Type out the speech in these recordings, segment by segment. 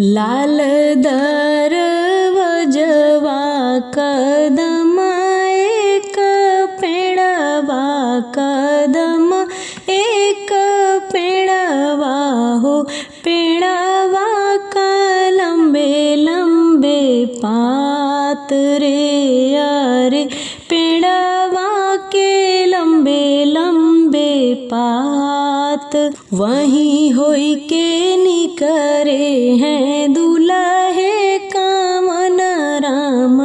लाल दरवजवा कदम एक पेड़वा कदम एक पेड़वा हो पेड़वा का लंबे लंबे पात रे अरे पेड़वा के लंबे लंबे पात वहीं होई के निकरे हैं दुल्हे कामन राम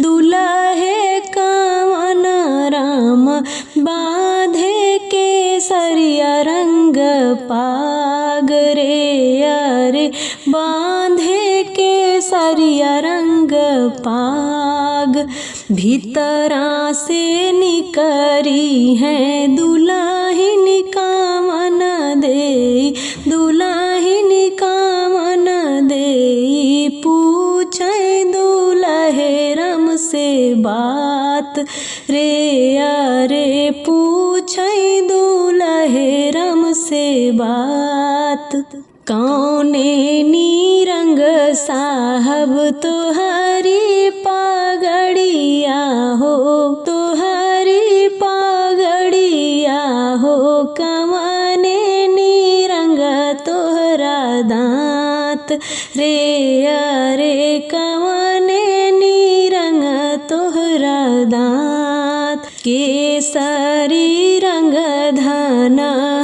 दुल्हे कामन राम बांधे के सरिया रंग पाग रे अरे बांधे के सरिया रंग पाग भीतरा से निकरी है दुल्हिन कामन दे दुल्हिन कामन दे पूछे दुल्हे रम से बात रे अरे पूछे दुल्हे रम से बात कौने नीरंग साहब तुहरी पागड़िया हो तुहरी पागड़िया हो कवने नीरंग तोहरा दांत रे अरे कवने नीरंग तोहरा दांत केसरी रंग धन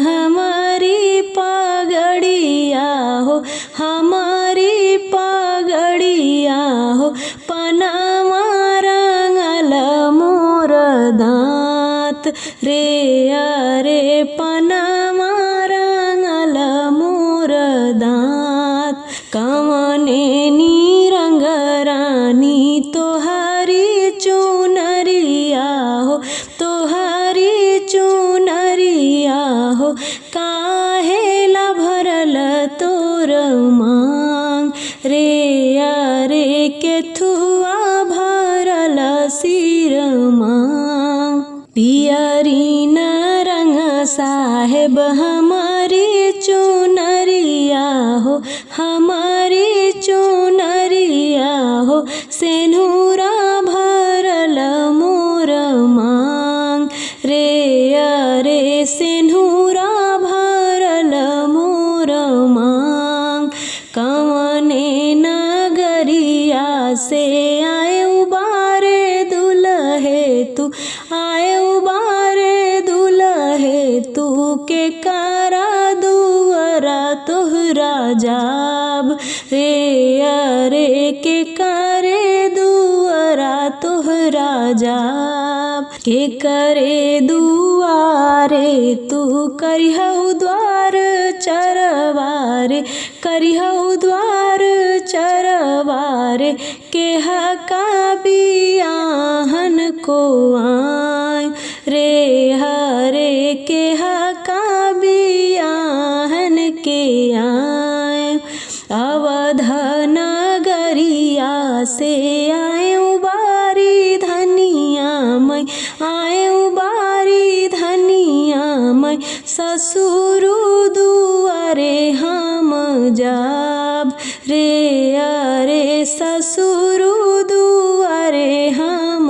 हमारी पागड़िया हो हमारी पागड़िया हो पनामा रंगल मोर दांत रे अरे पनामा रंगल मोर दांत कवने नीरंग रानी तोहारी चुनरिया हो तोहारी चुनरिया हो काहेला भरल तोर मांग रे अरे केथुआ भरल सिर मांग पियरी न रंग साहेब हमारी चुनरिया हो हमारी चुनरिया हो सेनुरा भरल मोर मांग रे अरे सेनुरा भरल मोर मांग कवने नगरिया से आए उबारे दुल्हे तू आए उबारे दुल्हे तू के कारा दुअरा तोहरा जाब रे अरे के करे दुअरा तोहरा जाब के करे दुआरे तू करिहउ द्वार चरवारे करिहउ द्वार चरवारे के हका बियाहन को आय रे हरे के हका बियाहन के आय अवध नगरिया से आए उबारी धनिया मैं आए उबारी धनिया मैं ससुर दुआरे हम जाब रे अरे ससुर दुआरे हम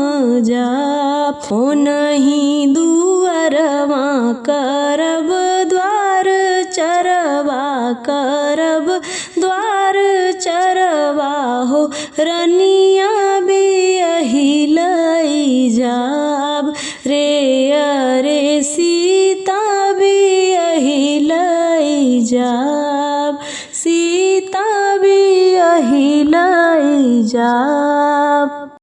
जाब ओ नहीं दुअरवा करब द्वार चरवा करब द्वार चरवा हो रनिया बियही लई जाब रे अरे सीता बियही लई जाब सीता बियही लई जाब।